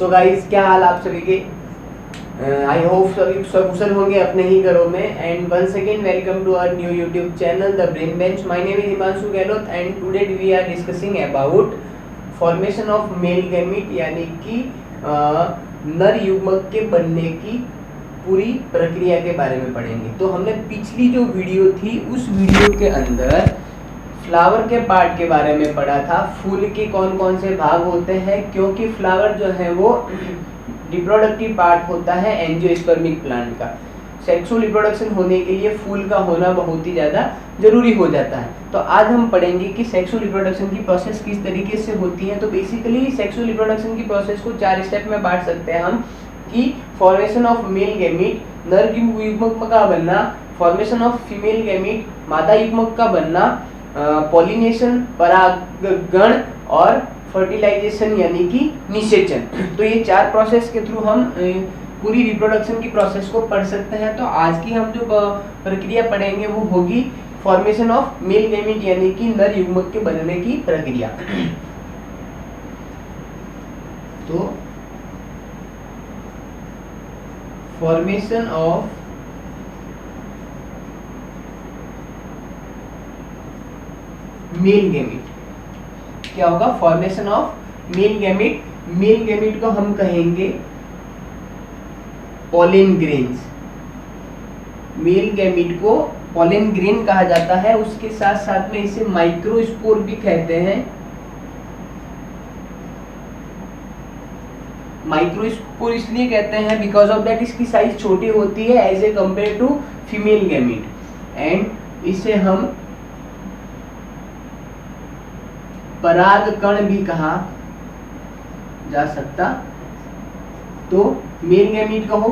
Guys, क्या हाल आप सभी के। आई होप सभी सकुशल होंगे अपने ही घरों में। And once again welcome to our new YouTube channel the brain bench. My name is Himanshu Gehlot and today we are discussing about formation of male gamete, यानी कि नर युग्मक के बनने की पूरी प्रक्रिया के बारे में पढ़ेंगे। तो हमने पिछली जो वीडियो थी उस वीडियो के अंदर फ्लावर के पार्ट के बारे में पढ़ा था, फूल के कौन कौन से भाग होते हैं, क्योंकि फ्लावर जो है वो रिप्रोडक्टिव पार्ट होता है एंजियोस्पर्मिक प्लांट का। सेक्सुअल रिप्रोडक्शन होने के लिए फूल का होना बहुत ही ज़्यादा जरूरी हो जाता है। तो आज हम पढ़ेंगे कि सेक्सुअल रिप्रोडक्शन की प्रोसेस किस तरीके से होती है। तो बेसिकली सेक्सुअल रिप्रोडक्शन की प्रोसेस को 4 स्टेप में बांट सकते हैं हम, कि फॉर्मेशन ऑफ मेल गैमीट, नर युग्मक का बनना, फॉर्मेशन ऑफ फीमेल गैमीट, मादा युग्मक का बनना, पॉलिनेशन परागण और फर्टिलाइजेशन यानी कि निषेचन। तो ये 4 प्रोसेस के थ्रू हम पूरी रिप्रोडक्शन की प्रोसेस को पढ़ सकते हैं। तो आज की हम जो प्रक्रिया पढ़ेंगे वो होगी फॉर्मेशन ऑफ मेल गैमीट, यानी कि नर युग्मक के बनने की प्रक्रिया। तो फॉर्मेशन ऑफ मेल गैमीट क्या होगा? Formation of male gamete. Male gamete को हम कहेंगे पोलन ग्रेन्स। मेल गैमीट को पोलन ग्रेन कहा जाता है। उसके साथ साथ में इसे माइक्रोस्पोर भी कहते हैं। माइक्रोस्पोर इसलिए कहते हैं बिकॉज ऑफ दैट इसकी साइज छोटी होती है as a compare to female gamete. And इसे हम परागकण भी कहा जा सकता। तो मेल गैमीट कहो,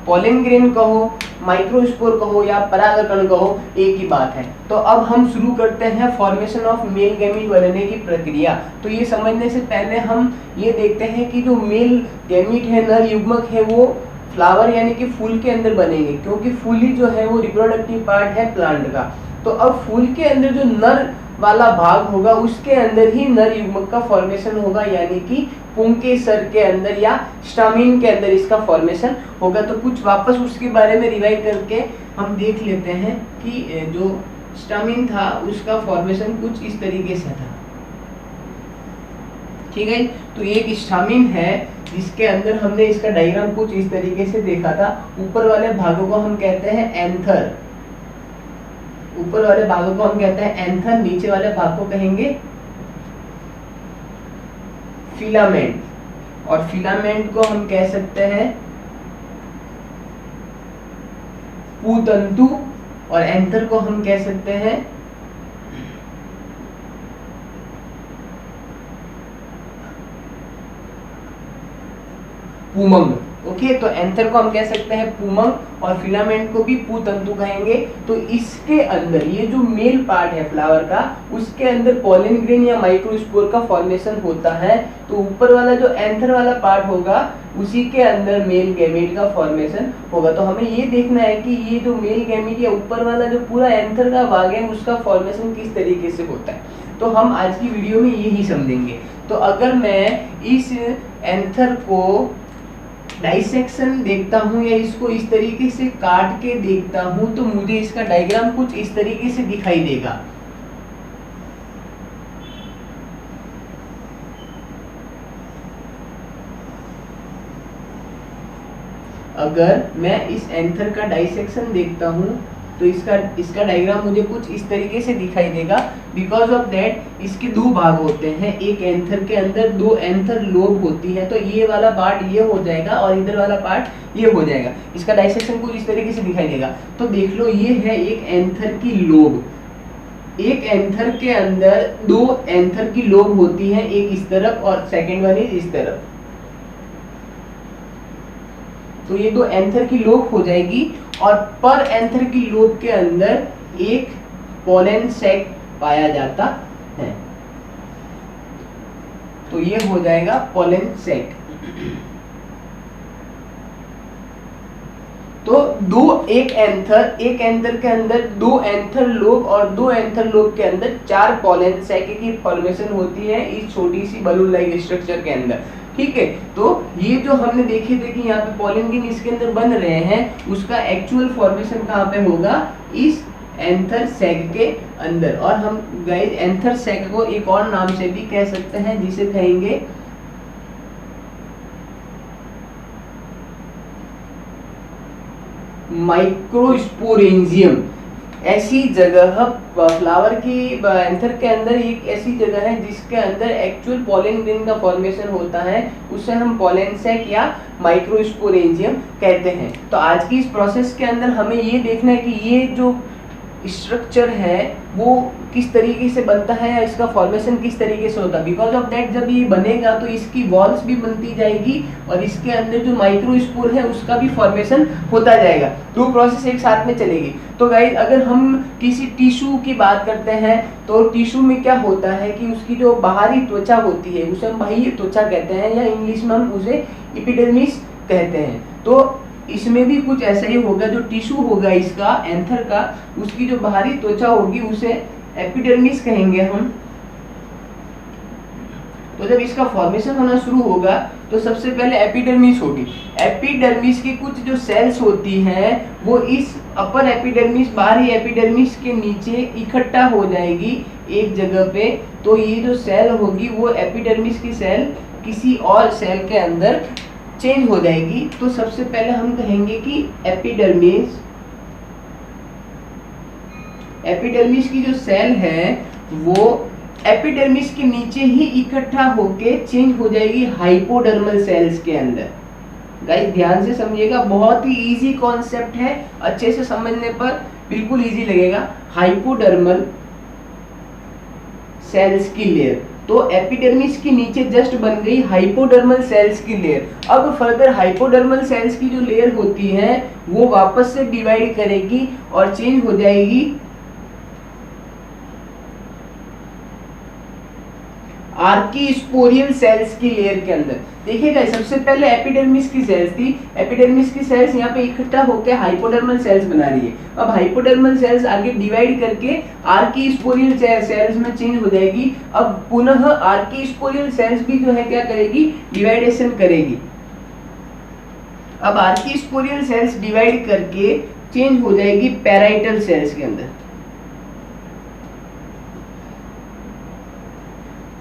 पोलन ग्रेन कहो, माइक्रोस्पोर कहो या परागकण कहो, एक ही बात है। तो अब हम शुरू करते हैं फॉर्मेशन ऑफ मेल गैमीट बनने की प्रक्रिया। तो ये समझने से पहले हम ये देखते हैं कि जो मेल गैमीट है, नर युग्मक है, वो फ्लावर यानी कि फूल के अंदर बनेंगे, क्योंकि फूल ही जो है वो रिप्रोडक्टिव पार्ट है प्लांट का। तो अब फूल के अंदर जो नर वाला भाग होगा उसके अंदर ही नर युग्मक का फॉर्मेशन होगा, यानी कि पुंकेसर के अंदर या स्टामिन के अंदर इसका फॉर्मेशन होगा। तो कुछ वापस उसके बारे में रिवाइज करके हम देख लेते हैं कि जो स्टामिन था उसका फॉर्मेशन कुछ इस तरीके से था। ठीक है, तो एक स्टामिन है जिसके अंदर हमने इसका डायग्राम कुछ इस तरीके से देखा था। ऊपर वाले भागों को हम कहते हैं एंथर, ऊपर वाले भागों को हम कहते हैं एंथर, नीचे वाले भाग को कहेंगे फिलामेंट, और फिलामेंट को हम कह सकते हैं पूतंतु, और एंथर को हम कह सकते हैं पुमंग। ओके, तो एंथर को हम कह सकते हैं पुमंग और फिलामेंट को भी पूतंतु कहेंगे। तो इसके अंदर ये जो मेल पार्ट है फ्लावर का, उसके अंदर पोलन ग्रेन या माइक्रोस्पोर का फॉर्मेशन होता है। तो ऊपर वाला जो एंथर वाला पार्ट होगा उसी के अंदर मेल गैमीट का फॉर्मेशन होगा। तो हमें ये देखना है कि ये जो मेल गैमीट या ऊपर वाला जो पूरा एंथर का भाग है उसका फॉर्मेशन किस तरीके से होता है। तो हम आज की वीडियो में यही समझेंगे। तो अगर मैं इस एंथर को डाइसेक्शन देखता हूँ या इसको इस तरीके से काट के देखता हूँ, तो मुझे इसका डायग्राम कुछ इस तरीके से दिखाई देगा। अगर मैं इस एंथर का डाइसेक्शन देखता हूँ तो इसका डायग्राम मुझे कुछ इस तरीके से दिखाई देगा। बिकॉज ऑफ दैट इसके 2 भाग होते हैं, एक एंथर के अंदर 2 एंथर लोब होती है। तो ये वाला पार्ट ये हो जाएगा और इधर वाला पार्ट ये हो जाएगा। इसका डाइसेक्शन कुछ इस तरीके से दिखाई देगा। तो देख लो, ये है एक एंथर की लोब। एक एंथर के अंदर 2 एंथर की लोब होती है, एक इस तरफ और सेकेंड वन इस तरफ। तो ये 2 एंथर की लोब हो जाएगी और पर एंथर की लोब के अंदर एक पोलन सैक पाया जाता है। तो ये हो जाएगा पोलन सैक। तो एक एंथर के अंदर 2 एंथर लोब और 2 एंथर लोब के अंदर 4 पोलन सैक की फॉर्मेशन होती है इस छोटी सी बलून लाइक स्ट्रक्चर के अंदर। ठीक है। तो ये जो हमने देखे थे कि यहाँ पे पॉलन ग्रेन इसके अंदर बन रहे हैं, उसका एक्चुअल फॉर्मेशन कहाँ पे होगा, इस एंथर सैक के अंदर। और हम गाइस एंथर सैक को एक और नाम से भी कह सकते हैं, जिसे कहेंगे माइक्रोस्पोरेंजियम। ऐसी जगह फ्लावर की एंथर के अंदर एक ऐसी जगह है जिसके अंदर एक्चुअल पॉलन ग्रेन का फॉर्मेशन होता है, उसे हम पॉलन सैक या माइक्रोस्पोरेंजियम कहते हैं। तो आज की इस प्रोसेस के अंदर हमें ये देखना है कि ये जो स्ट्रक्चर है वो किस तरीके से बनता है या इसका फॉर्मेशन किस तरीके से होता है। बिकॉज ऑफ दैट जब ये बनेगा तो इसकी वॉल्स भी बनती जाएगी और इसके अंदर जो माइक्रोस्पोर है उसका भी फॉर्मेशन होता जाएगा। दो प्रोसेस एक साथ में चलेगी। तो गाइस अगर हम किसी टिश्यू की बात करते हैं तो टिश्यू में क्या होता है कि उसकी जो बाहरी त्वचा होती है उसे हम बाह्य त्वचा कहते हैं, या इंग्लिश में हम उसे एपिडर्मिस कहते हैं। तो इसमें भी कुछ ऐसा ही होगा, जो टिश्यू होगा इसका एंथर का, उसकी जो बाहरी त्वचा होगी उसे एपिडर्मिस कहेंगे हम। तो जब इसका फॉर्मेशन होना शुरू होगा तो सबसे पहले एपिडर्मिस होगी। एपिडर्मिस की कुछ जो सेल्स होती हैं वो इस अपर एपिडर्मिस बाहरी एपिडर्मिस के नीचे इकट्ठा हो जाएगी एक जगह पे। तो ये जो सेल होगी वो एपिडर्मिस की सेल किसी और सेल के अंदर चेंज हो जाएगी। तो सबसे पहले हम कहेंगे कि एपिडर्मिस की जो सेल है वो एपिडर्मिस के नीचे ही इकट्ठा होके चेंज हो जाएगी हाइपोडर्मल सेल्स के अंदर। गाइस ध्यान से समझिएगा, बहुत ही इजी कॉन्सेप्ट है, अच्छे से समझने पर बिल्कुल इजी लगेगा। हाइपोडर्मल सेल्स की लेयर, तो एपिडर्मिस के नीचे जस्ट बन गई हाइपोडर्मल सेल्स की लेयर। अब फर्दर हाइपोडर्मल सेल्स की जो लेयर होती है वो वापस से डिवाइड करेगी और चेंज हो जाएगी आर्कीस्पोरियल सेल्स की लेयर के अंदर। देखिएगा सबसे पहले एपिडर्मिस की सेल्स थी, एपिडर्मिस की सेल्स यहाँ पे इकट्ठा होकर हाइपोडर्मल सेल्स बना रही है। अब हाइपोडर्मल सेल्स आगे डिवाइड करके आर्कीस्पोरियल सेल्स में चेंज हो जाएगी। अब पुनः आर्कीस्पोरियल सेल्स भी जो है क्या करेगी, डिवाइडेशन करेगी। अब आर्कीस्पोरियल सेल्स डिवाइड करके चेंज हो जाएगी पैराइटल सेल्स के अंदर।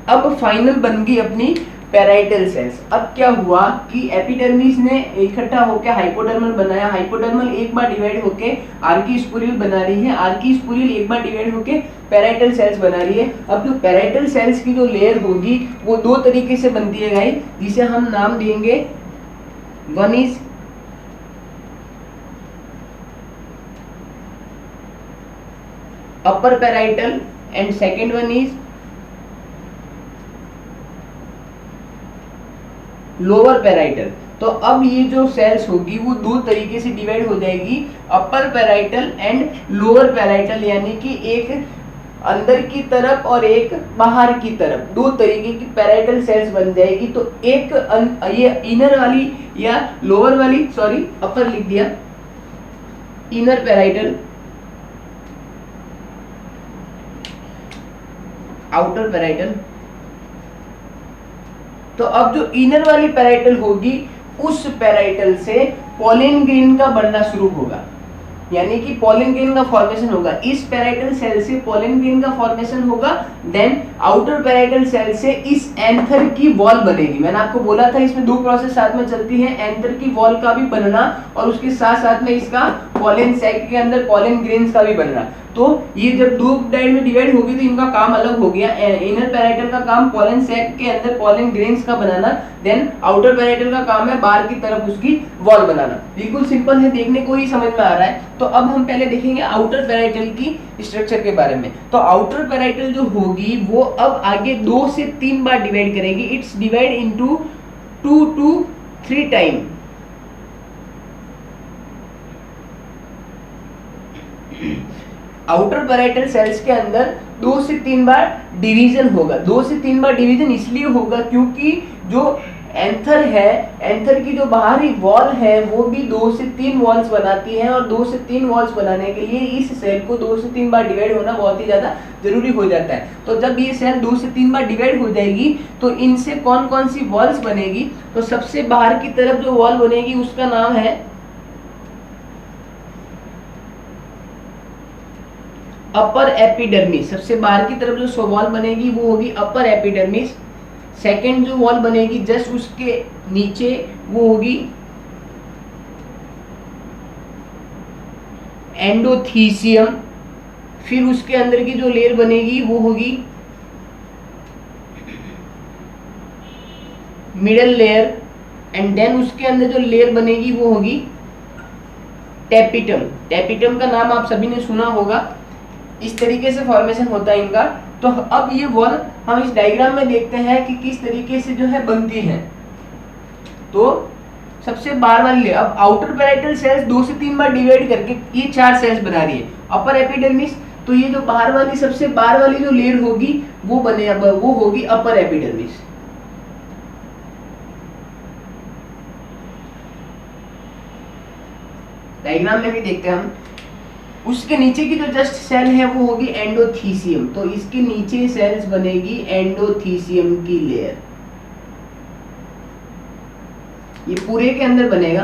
अब फाइनल बन गई अपनी पैराइटल सेल्स। अब क्या हुआ कि एपिडर्मिस ने इकट्ठा होकर हाइपोडर्मल बनाया, हाइपोडर्मल एक बार डिवाइड होके आर्कीस्पोरियल बना रही है, आर्कीस्पोरियल एक बार डिवाइड होके पैराइटल सेल्स बना रही है। अब जो पैराइटल सेल्स की जो लेयर होगी वो दो तरीके से बनती है गाइस, जिसे हम नाम देंगे, one is upper parietal and second one is lower parietal. तो अब ये जो सेल्स होगी वो दो तरीके से डिवाइड हो जाएगी, अपर पैराइटल एंड लोअर पैराइटल, यानी कि एक अंदर की तरफ और एक बाहर की तरफ, दो तरीके की पैराइटल सेल्स बन जाएगी। तो एक ये इनर वाली या लोअर वाली, सॉरी अपर लिख दिया, इनर पैराइटल, आउटर पैराइटल। तो अब जो इनर वाली पैराइटल होगी उस पैराइटल से पॉलन ग्रेन का बनना शुरू होगा, यानी कि पॉलन ग्रेन का फॉर्मेशन होगा। इस पैराइटल सेल से पॉलन ग्रेन का फॉर्मेशन होगा, देन आउटर पैराइटल सेल से इस एंथर की वॉल बनेगी। मैंने आपको बोला था इसमें दो प्रोसेस साथ में चलती है, एंथर की वॉल का भी बनना और उसके साथ साथ में इसका पॉलन सैक के अंदर पॉलन ग्रेन्स का भी बनना। तो ये जब दो डाइड में डिवाइड होगी तो इनका काम अलग हो गया। इनर पैराइटल का काम पॉलन सैक के अंदर पॉलन ग्रेन्स का बनाना, देन आउटर पैराइटल का काम है बाहर की तरफ उसकी वॉल बनाना। बिल्कुल सिंपल है, देखने को ही समझ में आ रहा है। तो अब हम पहले देखेंगे आउटर पैराइटल की स्ट्रक्चर के बारे में। तो आउटर पैराइटल जो होगी वो अब आगे 2 से 3 बार डिवाइड करेगी। It's divide into 2 to 3 time. Outer parietal cells के अंदर 2 से 3 बार डिवीजन होगा। 2 से 3 बार डिवीजन इसलिए होगा क्योंकि जो एंथर है, एंथर की जो बाहरी वॉल है वो भी 2 से 3 वॉल्स बनाती है, और 2 से 3 वॉल्स बनाने के लिए इस सेल को 2 से 3 बार डिवाइड होना बहुत ही ज़्यादा जरूरी हो जाता है। तो जब ये सेल 2 से 3 बार डिवाइड हो जाएगी तो इनसे कौन कौन सी वॉल्स बनेगी, तो सबसे बाहर की तरफ जो वॉल बनेगी उसका नाम है अपर एपिडर्मिस। सबसे बाहर की तरफ जो वॉल बनेगी वो होगी अपर एपिडर्मिस। सेकेंड जो वॉल बनेगी जस्ट उसके नीचे वो होगी एंडोथीसियम। फिर उसके अंदर की जो लेयर बनेगी वो होगी मिडल लेयर, एंड देन उसके अंदर जो लेयर बनेगी वो होगी टेपिटम। टेपिटम का नाम आप सभी ने सुना होगा। इस तरीके से फॉर्मेशन होता है इनका। तो अब ये वॉल हम इस डायग्राम में देखते हैं कि किस तरीके से जो है बनती है। तो सबसे बाहर वाली लेयर, अब आउटर पैराइटल सेल्स 2 से 3 बार डिवाइड करके ये 4 सेल्स बना रही है। अपर एपिडर्मिस, तो ये जो बाहर वाली सबसे बाहर वाली जो लेयर होगी वो होगी अपर एपिडर्मिस। डायग्राम में भी देखते हैं हम। उसके नीचे की जो जस्ट सेल है वो होगी एंडोथीसियम। तो इसके नीचे सेल्स बनेगी एंडोथीसियम की लेयर, ये पूरे के अंदर बनेगा।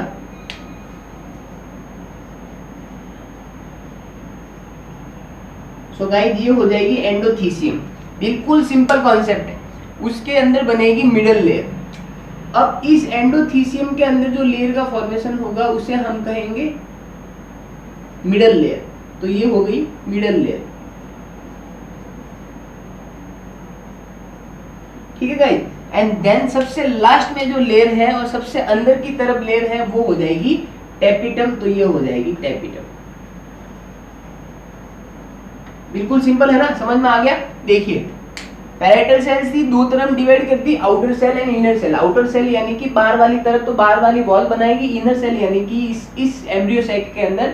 सो गाइस ये हो जाएगी एंडोथीसियम, बिल्कुल सिंपल कॉन्सेप्ट है। उसके अंदर बनेगी मिडल लेयर। अब इस एंडोथीसियम के अंदर जो लेयर का फॉर्मेशन होगा उसे हम कहेंगे मिडल लेयर। तो ये हो गई मिडल लेयर, ठीक है गाइस। एंड देन सबसे लास्ट में जो लेयर है और सबसे अंदर की तरफ लेयर है वो हो जाएगी टेपिटम। तो ये हो जाएगी टेपिटम। बिल्कुल सिंपल है ना, समझ में आ गया। देखिए पैराइटल सेल्स थी, 2 तरफ डिवाइड कर दी, outer cell and inner cell. Outer cell यानी कि बाहर वाली तरफ तो बाहर वाली वॉल बनाएगी, इनर सेल यानी कि इस एम्ब्रियो सैक के अंदर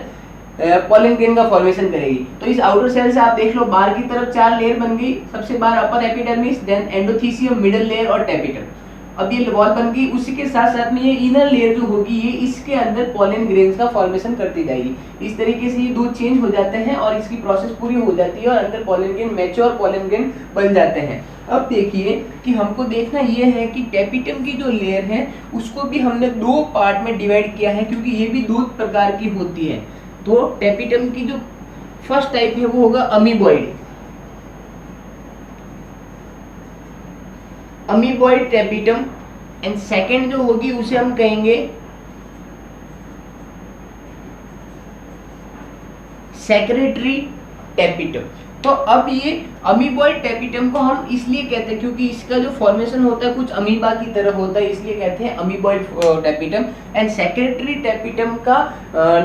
पॉलन ग्रेन का फॉर्मेशन करेगी। तो इस आउटर सेल से आप देख लो बाहर की तरफ 4 लेयर बन गई। सबसे बाहर upper epidermis, then endothecium, middle layer और टेपिटम। अब ये वॉल बन गई। उसी के साथ साथ में ये इनर लेयर जो होगी ये इसके अंदर पॉलन ग्रेन्स का फॉर्मेशन करती जाएगी। इस तरीके से ये 2 चेंज हो जाते हैं और इसकी प्रोसेस पूरी हो जाती है और अंदर pollen grain, mature pollen grain बन जाते हैं। अब देखिए कि हमको देखना ये है कि टेपिटम की जो लेयर है उसको भी हमने 2 पार्ट में डिवाइड किया है, क्योंकि ये भी 2 प्रकार की होती है। तो टेपिटम की जो फर्स्ट टाइप है वो होगा amoeboid, amoeboid tapetum. And second जो होगी उसे हम कहेंगे सेक्रेटरी टेपिटम। तो अब ये अमीबॉइड टेपिटम को हम इसलिए कहते हैं क्योंकि इसका जो फॉर्मेशन होता है कुछ अमीबा की तरह होता है, इसलिए कहते हैं amoeboid tapetum. And secretary tapetum का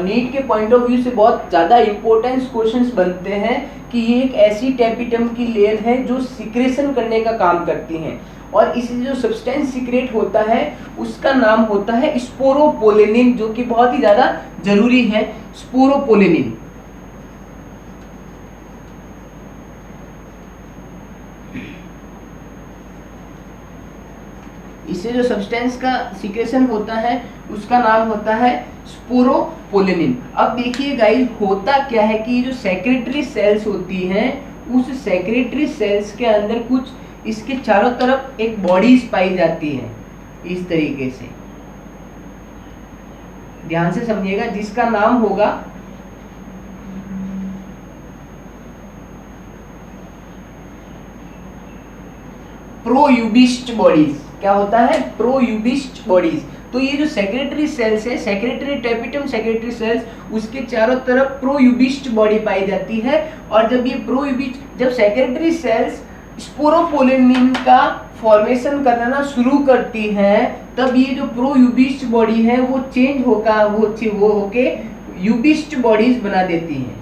नीट के पॉइंट ऑफ व्यू से बहुत ज़्यादा इंपॉर्टेंट क्वेश्चंस बनते हैं कि ये एक ऐसी टेपिटम की लेयर है जो सिक्रेशन करने का काम करती हैं, और इससे जो सब्सटेंस सिक्रेट होता है उसका नाम होता है स्पोरोपोलेनिन, जो कि बहुत ही ज़्यादा जरूरी है, स्पोरोपोलेनिन। इससे जो सब्सटेंस का सिक्रेशन होता है उसका नाम होता है स्पोरोपोलेनिन। अब देखिए गाइस होता क्या है कि जो सेक्रेटरी सेल्स होती हैं उस सेक्रेटरी सेल्स के अंदर कुछ इसके चारों तरफ एक बॉडीज पाई जाती है इस तरीके से, ध्यान से समझिएगा, जिसका नाम होगा प्रोयूबिस्ट बॉडीज। क्या होता है? प्रोयूबिस्ट बॉडीज। तो ये जो सेक्रेटरी सेल्स है, सेक्रेटरी टेपिटम सेक्रेटरी सेल्स, उसके चारों तरफ प्रोयूबिस्ट बॉडी पाई जाती है। और जब ये प्रोयूबिस्ट, जब सेक्रेटरी सेल्स स्पोरोपोलेनिन का फॉर्मेशन करना शुरू करती हैं, तब ये जो प्रोयूबिस्ट बॉडी है वो चेंज होगा, वो होके यूबिस्ट बॉडीज बना देती हैं।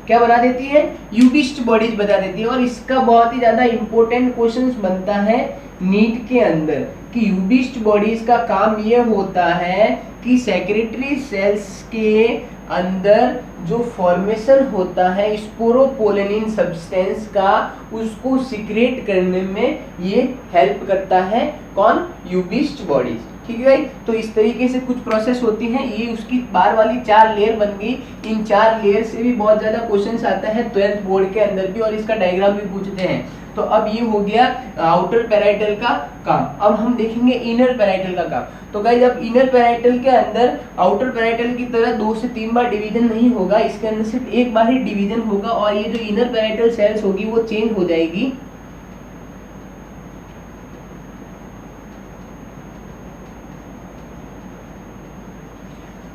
क्या बना देती है? यूबिस्ट बॉडीज बना देती है। और इसका बहुत ही ज्यादा इंपॉर्टेंट क्वेश्चन बनता है नीट के अंदर कि यूबिस्ट बॉडीज का काम ये होता है कि सेक्रेटरी सेल्स के अंदर जो फॉर्मेशन होता है स्पोरोपोलेनिन सब्सटेंस का, उसको सीक्रेट करने में ये हेल्प करता है। कौन? यूबिस्ट बॉडीज। ठीक है भाई, तो इस तरीके से कुछ प्रोसेस होती हैं। ये उसकी बार वाली 4 लेयर बन गई। इन 4 लेयर से भी बहुत ज्यादा क्वेश्चंस आता है 12th बोर्ड के अंदर भी, और इसका डायग्राम भी पूछते हैं। तो अब ये हो गया आउटर पैराइटल का काम। अब हम देखेंगे इनर पैराइटल का काम। तो गाइस, अब इनर पैराइटल के अंदर आउटर पैराइटल की तरह 2 से 3 बार डिवीजन नहीं होगा, इसके अंदर सिर्फ एक बार ही डिवीजन होगा, और ये जो इनर पैराइटल सेल्स होगी वो चेंज हो जाएगी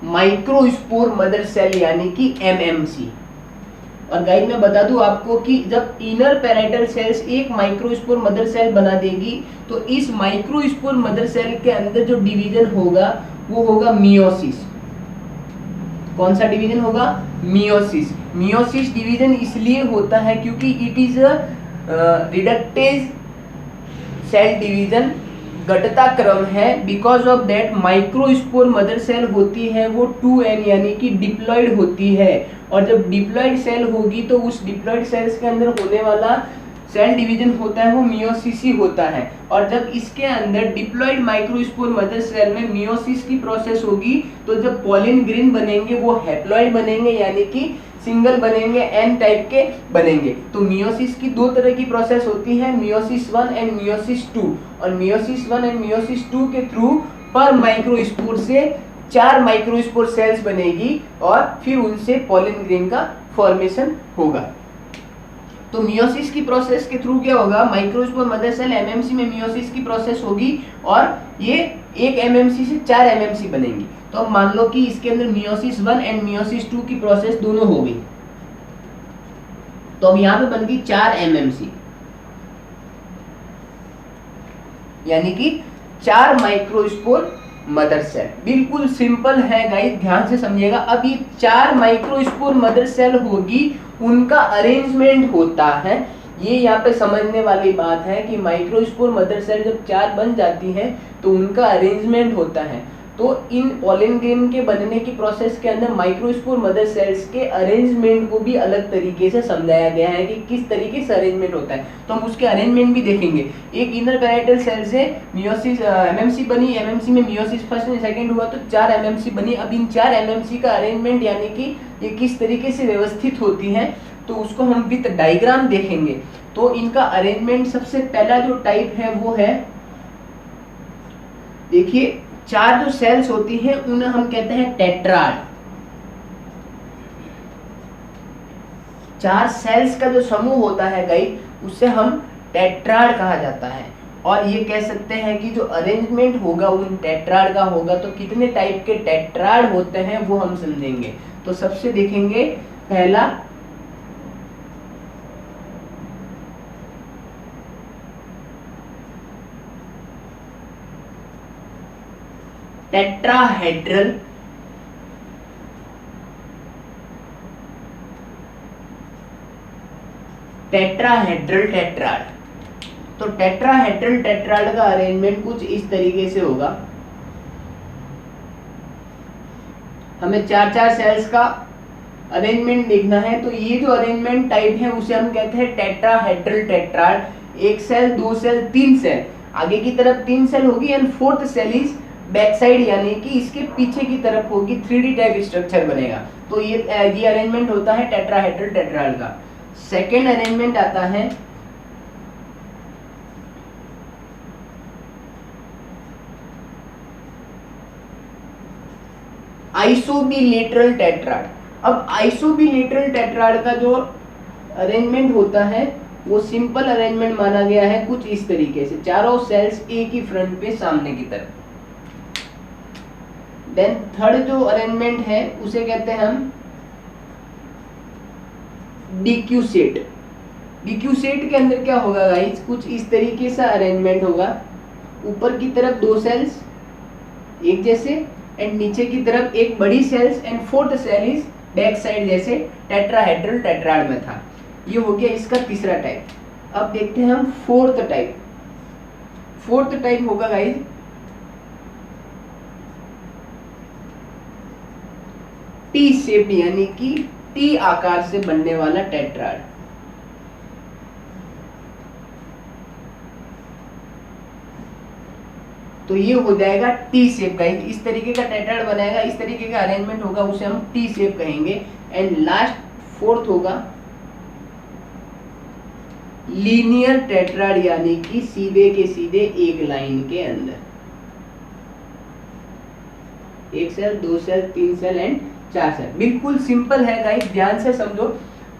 माइक्रोस्पोर मदर सेल यानी कि एमएमसी। और गाइस मैं बता दूं आपको कि जब इनर पैराइटल सेल्स एक माइक्रोस्पोर मदर सेल बना देगी, तो इस माइक्रोस्पोर मदर सेल के अंदर जो डिवीजन होगा वो होगा मियोसिस। कौन सा डिवीजन होगा? मियोसिस। मियोसिस डिवीजन इसलिए होता है क्योंकि it is a reductase cell division, घटता क्रम है। Because of that microspore mother cell होती है वो 2n यानी कि डिप्लॉइड होती है, और जब डिप्लॉइड सेल होगी तो उस डिप्लॉइड सेल्स के अंदर होने वाला सेल डिवीजन होता है वो मियोसिस ही होता है। और जब इसके अंदर डिप्लॉइड माइक्रोस्पोर मदर सेल में मियोसिस की प्रोसेस होगी, तो जब पॉलिन ग्रेन बनेंगे वो हैप्लॉइड बनेंगे यानी कि सिंगल बनेंगे, एन टाइप के बनेंगे। तो मियोसिस की 2 तरह की प्रोसेस होती है, मियोसिस 1 एंड मियोसिस 2। और मियोसिस 1 एंड मियोसिस 2 के थ्रू पर माइक्रोस्पोर से 4 माइक्रोस्पोर सेल्स बनेगी, और फिर उनसे पॉलिन ग्रेन का फॉर्मेशन होगा। तो मियोसिस की प्रोसेस के थ्रू क्या होगा? माइक्रोस्पोर मदर सेल एमएमसी में मियोसिस की प्रोसेस होगी, और ये एक एमएमसी से 4 एमएमसी बनेंगी। तो अब मान लो कि इसके अंदर मियोसिस 1 एंड मियोसिस 2 की प्रोसेस दोनों हो गई, तो अब यहाँ पे बन गई 4 एमएमसी, यानी कि 4 माइक्रोस्पोर मदर सेल। बिल्कुल सिंपल है गाइस, ध्यान से समझिएगा। अब ये 4 माइक्रोस्पोर मदर सेल होगी, उनका अरेंजमेंट होता है। ये यहाँ पे समझने वाली बात है कि माइक्रोस्पोर मदर सेल जब 4 बन जाती हैं तो उनका अरेंजमेंट होता है। तो इन पॉलिन ग्रेन के बनने की प्रोसेस के अंदर माइक्रोस्पोर मदर सेल्स के अरेंजमेंट को भी अलग तरीके से समझाया गया है कि किस तरीके से अरेंजमेंट होता है, तो हम उसके अरेंजमेंट भी देखेंगे। एक इनर पैराइटल सेल से मियोसिस एमएमसी बनी, एमएमसी में मियोसिस फर्स्ट एंड सेकंड हुआ तो 4 एमएमसी बनी। अब इन 4 एमएमसी का अरेंजमेंट यानी कि ये किस तरीके से व्यवस्थित होती है, तो उसको हम विद डायग्राम देखेंगे। तो इनका अरेंजमेंट सबसे पहला जो टाइप है वो है, देखिए 4 जो सेल्स होती हैं उन्हें हम कहते हैं टेट्राड। 4 सेल्स का जो समूह होता है गाइस, उससे हम टेट्राड कहा जाता है। और ये कह सकते हैं कि जो अरेंजमेंट होगा उन टेट्राड का होगा। तो कितने टाइप के टेट्राड होते हैं वो हम समझेंगे। तो सबसे देखेंगे पहला टेट्राहेड्रल, टेट्राहेड्रल टेट्राड। तो टेट्राहेड्रल टेट्राड का अरेंजमेंट कुछ इस तरीके से होगा। हमें 4-4 सेल्स का अरेंजमेंट देखना है, तो ये जो अरेंजमेंट टाइप है उसे हम कहते हैं tetrahedral tetrad. 1 cell, 2 cell, 3 cell, आगे की तरफ 3 सेल होगी, and 4th cell is back side यानी कि इसके पीछे की तरफ होगी, 3D टाइप स्ट्रक्चर बनेगा। तो ये अरेंजमेंट होता है टेट्राहेड्रल टेट्राड का। सेकेंड अरेंजमेंट आता है आइसोबिलेटरल टेट्राड। अब आइसोबिलेटरल टेट्राड का जो अरेंजमेंट होता है वो सिंपल अरेंजमेंट माना गया है, कुछ इस तरीके से, चारों सेल्स एक ही फ्रंट पे सामने की तरफ। देन थर्ड जो अरेंजमेंट है उसे कहते हैं हम डिक्यूसेट। डिक्यूसेट के अंदर क्या होगा गाइस, कुछ इस तरीके से अरेंजमेंट होगा। ऊपर की तरफ 2 सेल्स एक जैसे, एंड नीचे की तरफ एक बड़ी cells, and 4th cell is back side जैसे टेट्राहेड्रल टेट्राड में था। ये हो गया इसका तीसरा टाइप। अब देखते हैं हम 4th टाइप। 4th टाइप होगा गाइस टी शेप यानी कि टी आकार से बनने वाला टेट्राड। तो ये हो जाएगा टी शेप का, इस तरीके का टेट्राड बनाएगा, इस तरीके का अरेंजमेंट होगा, उसे हम टी शेप कहेंगे। एंड लास्ट फोर्थ होगा लीनियर टेट्राड यानी कि सीधे के सीधे एक लाइन के अंदर, एक सेल, दो सेल, तीन सेल एंड चार सेल। बिल्कुल सिंपल है गाइस, ध्यान से समझो,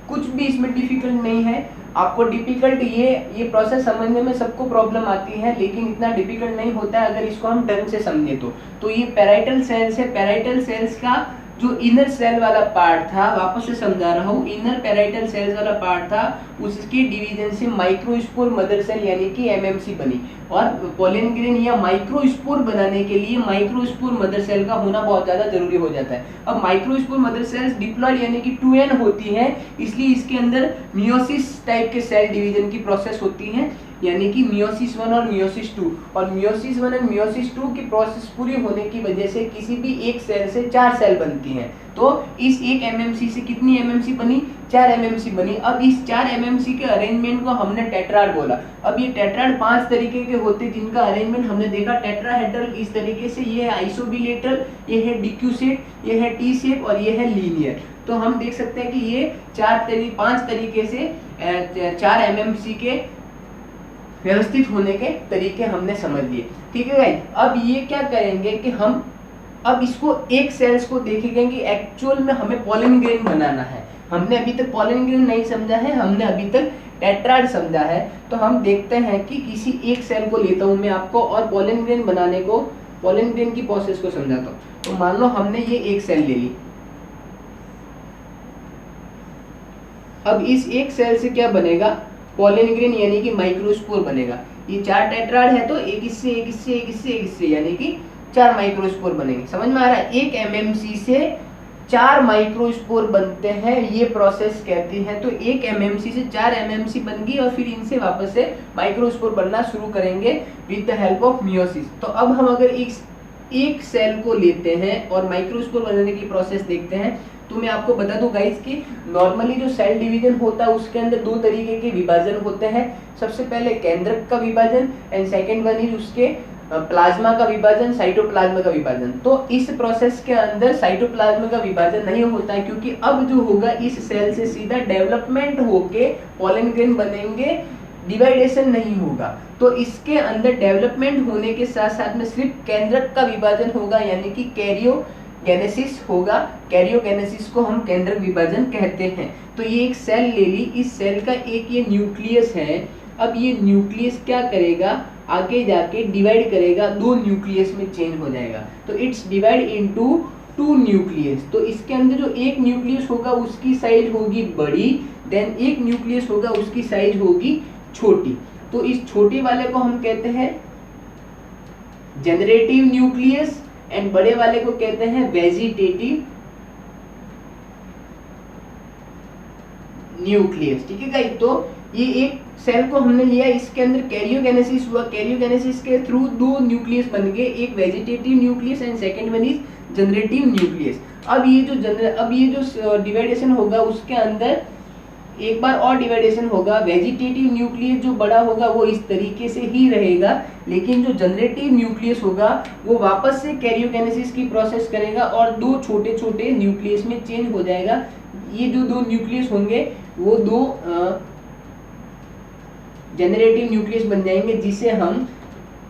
कुछ भी इसमें डिफिकल्ट नहीं है। आपको डिफिकल्ट ये प्रोसेस समझने में सबको प्रॉब्लम आती है, लेकिन इतना डिफिकल्ट नहीं होता है अगर इसको हम ढंग से समझे तो ये पैराइटल सेल्स है। पैराइटल सेल्स का जो इनर सेल वाला पार्ट था, वापस से समझा रहा हूँ, इनर पैराइटल सेल्स वाला पार्ट था, उसके डिवीजन से माइक्रोस्पोर मदर सेल यानी कि एमएमसी बनी। और पोलन ग्रेन या माइक्रोस्पोर बनाने के लिए माइक्रोस्पोर मदर सेल का होना बहुत ज्यादा जरूरी हो जाता है। अब माइक्रोस्पोर मदर सेल्स डिप्लॉयड यानी कि 2n होती है, इसलिए इसके अंदर मियोसिस टाइप के सेल डिवीजन की प्रोसेस होती है, यानी कि मियोसिस 1 और मियोसिस 2। और मियोसिस 1 और मियोसिस 2 की प्रोसेस पूरी होने की वजह से किसी भी एक सेल से 4 सेल बनती हैं। तो इस एक एमएमसी से कितनी एमएमसी बनी? 4 एमएमसी बनी। अब इस 4 एमएमसी के अरेंजमेंट को हमने टेट्राड बोला। अब ये टेट्राड 5 तरीके के होते, जिनका अरेंजमेंट हमने देखा टेट्राहेड्रल इस तरीके से, ये है आइसोबिलेटरल, ये है डिक्यूसेट, ये है टी शेप और ये है लीनियर। तो हम देख सकते हैं कि ये 5 तरीके से 4 एमएमसी के व्यवस्थित होने के तरीके हमने समझ लिए। ठीक है गाइस, अब ये क्या करेंगे कि हम अब इसको एक सेल्स को देखेंगे कि एक्चुअल में हमें पोलन ग्रेन बनाना है। हमने अभी तक पोलन ग्रेन नहीं समझा है, हमने अभी तक टेट्राड समझा है। तो हम देखते हैं कि किसी एक सेल को लेता हूं मैं आपको और पोलन ग्रेन बनाने को, पोलन ग्रेन की प्रोसेस को समझाता हूं। तो मान लो हमने ये एक सेल ले ली। अब इस एक सेल से क्या बनेगा? पोलन ग्रेन यानी कि माइक्रोस्पोर बनेगा। ये 4 टेट्राड है तो एक इससे, एक इससे, एक इससे, एक इससे, यानी कि 4 माइक्रोस्पोर बनेंगे। समझ में आ रहा है? एक एमएमसी से 4 माइक्रोस्पोर बनते हैं, ये प्रोसेस कहती है। तो एक एमएमसी से 4 एमएमसी बन गई और फिर इनसे वापस से माइक्रोस्पोर बनना शुरू करेंगे with the help of meiosis. तो अब हम अगर एक सेल को लेते हैं और माइक्रोस्पोर बनाने की प्रोसेस देखते हैं, तो मैं आपको बता दूं गाइस कि नॉर्मली जो सेल डिवीजन होता है उसके अंदर 2 तरीके के विभाजन होते हैं। सबसे पहले केंद्रक का विभाजन एंड सेकंड वन इज उसके प्लाज्मा का विभाजन, साइटोप्लाज्मा का विभाजन। तो इस प्रोसेस के अंदर साइटोप्लाज्मा का विभाजन नहीं होता है, क्योंकि अब जो होगा इस सेल से सीधा डेवलपमेंट होके पोलन ग्रेन बनेंगे, डिवाइडेशन नहीं होगा। तो इसके अंदर डेवलपमेंट होने के साथ साथ में सिर्फ केंद्रक का विभाजन होगा, यानी कि कैरियोगेनेसिस होगा। कैरियोगेनेसिस को हम केंद्रक विभाजन कहते हैं। तो ये एक सेल ले ली, इस सेल का एक ये न्यूक्लियस है। अब ये न्यूक्लियस क्या करेगा? आगे जाके डिवाइड करेगा, 2 न्यूक्लियस में चेंज हो जाएगा। तो इट्स डिवाइड इनटू 2 न्यूक्लियस। तो इसके अंदर जो एक न्यूक्लियस होगा उसकी साइज होगी बड़ी, देन एक न्यूक्लियस होगा उसकी साइज होगी छोटी। तो इस छोटे वाले को हम कहते हैं जनरेटिव न्यूक्लियस एंड बड़े वाले को कहते हैं वेजिटेटिव न्यूक्लियस। ठीक है गाइस, तो ये एक सेल को हमने लिया, इसके अंदर कैरियोगेनेसिस हुआ, कैरियोगेनेसिस के थ्रू 2 न्यूक्लियस बन गए, एक vegetative nucleus and second one is generative nucleus. अब ये जो डिवाइडेशन होगा उसके अंदर एक बार और डिवाइडेशन होगा। वेजिटेटिव न्यूक्लियस जो बड़ा होगा वो इस तरीके से ही रहेगा, लेकिन जो जनरेटिव न्यूक्लियस होगा वो वापस से कैरियोगेनेसिस की प्रोसेस करेगा और 2 छोटे छोटे न्यूक्लियस में चेंज हो जाएगा। ये जो 2 न्यूक्लियस होंगे वो 2 जनरेटिव न्यूक्लियस बन जाएंगे, जिसे हम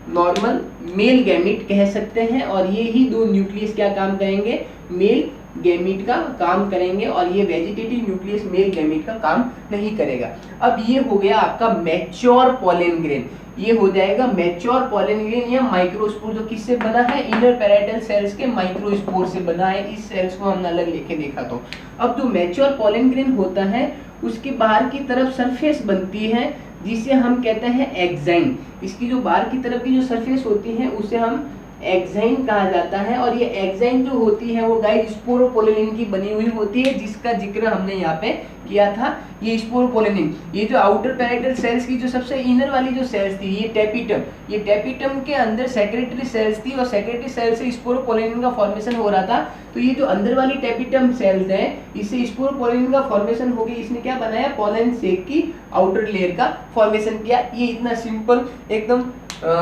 नॉर्मल मेल गैमीट कह सकते हैं। और ये ही 2 न्यूक्लियस क्या काम करेंगे? मेल गैमीट का काम करेंगे, और ये वेजिटेटिव न्यूक्लियस मेल गैमीट का काम नहीं करेगा। अब ये हो गया आपका मैच्योर पोलन ग्रेन। ये हो जाएगा मैच्योर पोलन ग्रेन या माइक्रोस्पोर, जो किससे बना है? इनर पैराइटल सेल्स के माइक्रोस्पोर से बना है। इस सेल्स को हमने अलग लेके देखा। तो अब जो मैच्योर पोलन ग्रेन होता है उसके बाहर की तरफ सरफेस बनती है जिसे हम कहते हैं एक्साइन। इसकी जो बाहर की तरफ की जो सरफेस होती है उसे हम एक्साइन कहा जाता है। और ये एक्साइन जो होती है वो गाइस स्पोरोपोलिन की बनी हुई होती है, जिसका जिक्र हमने यहाँ पे किया था। ये स्पोरोपोलिन, ये जो आउटर पैराइटल सेल्स की जो सबसे इनर वाली जो सेल्स थी, ये टेपिटम, ये टेपिटम के अंदर सेक्रेटरी सेल्स थी और सेक्रेटरी सेल से स्पोरोपोलिन का फॉर्मेशन हो रहा था। तो ये जो अंदर वाली टेपिटम सेल्स है, इससे स्पोरोपोलिन का फॉर्मेशन हो गया, इसने क्या बनाया, पोलन सेक की आउटर लेयर का फॉर्मेशन किया। ये इतना सिंपल एकदम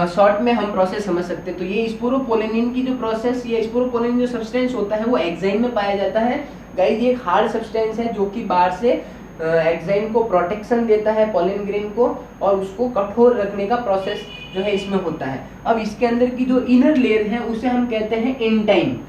शॉर्ट में हम प्रोसेस समझ सकते हैं। तो ये स्पोरोपोलिन की जो प्रोसेस, ये स्पोरोपोलिन जो सब्सटेंस होता है वो एक्साइन में पाया जाता है। गाइस ये एक हार्ड सब्सटेंस है जो कि बाहर से एक्साइन को प्रोटेक्शन देता है पोलन ग्रेन को, और उसको कठोर रखने का प्रोसेस जो है इसमें होता है। अब इसके अंदर की जो इनर लेयर है उसे हम कहते हैं इंटाइन,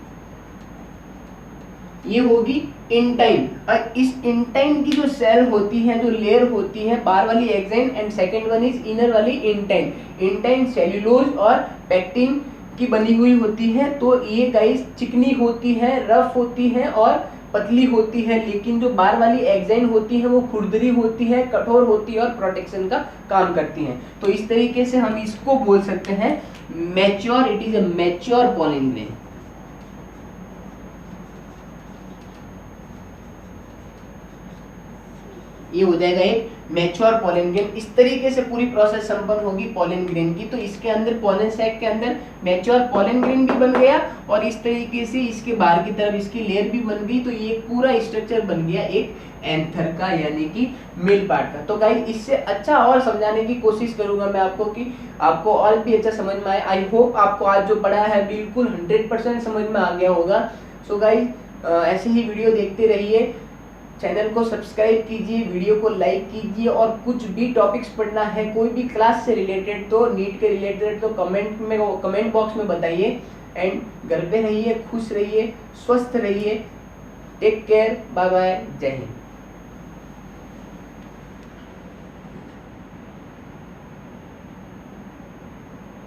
ये होगी इंटाइन। और इस इंटाइन की जो सेल होती है, जो लेयर होती है, बाहर वाली exine and second one is inner वाली इंटाइन। इंटाइन सेल्यूलोज और पेक्टिन की बनी हुई होती है। तो ये गाइस चिकनी होती है, रफ होती है और पतली होती है, लेकिन जो बाहर वाली एक्साइन होती है वो खुरदरी होती है, कठोर होती है और प्रोटेक्शन का काम करती है। तो इस तरीके से हम इसको बोल सकते हैं mature, it is a mature pollen grain. ये हो जाएगा एक मैच्योर पोलन ग्रेन। इस तरीके से पूरी प्रोसेस संपन्न होगी पोलन ग्रेन की। तो इसके अंदर पोलन सैक के अंदर मैच्योर पोलन ग्रेन भी बन गया और इस तरीके से इसके बाहर की तरफ इसकी लेयर भी बन गई। तो ये पूरा स्ट्रक्चर बन गया एक एंथर का, यानी कि मिड पार्ट का। तो गाइस इससे अच्छा और समझाने की कोशिश करूंगा मैं आपको कि आपको और भी अच्छा समझ में आए। आई होप आपको आज जो पढ़ा है बिल्कुल 100% समझ में आ गया होगा। सो गाइस ऐसे ही वीडियो देखते रहिए, चैनल को सब्सक्राइब कीजिए, वीडियो को लाइक कीजिए, और कुछ भी टॉपिक्स पढ़ना है कोई भी क्लास से रिलेटेड, तो नीट के रिलेटेड, तो कमेंट बॉक्स में बताइए। एंड घर पे रहिए, खुश रहिए, स्वस्थ रहिए। टेक केयर, बाय बाय, जय हिंद।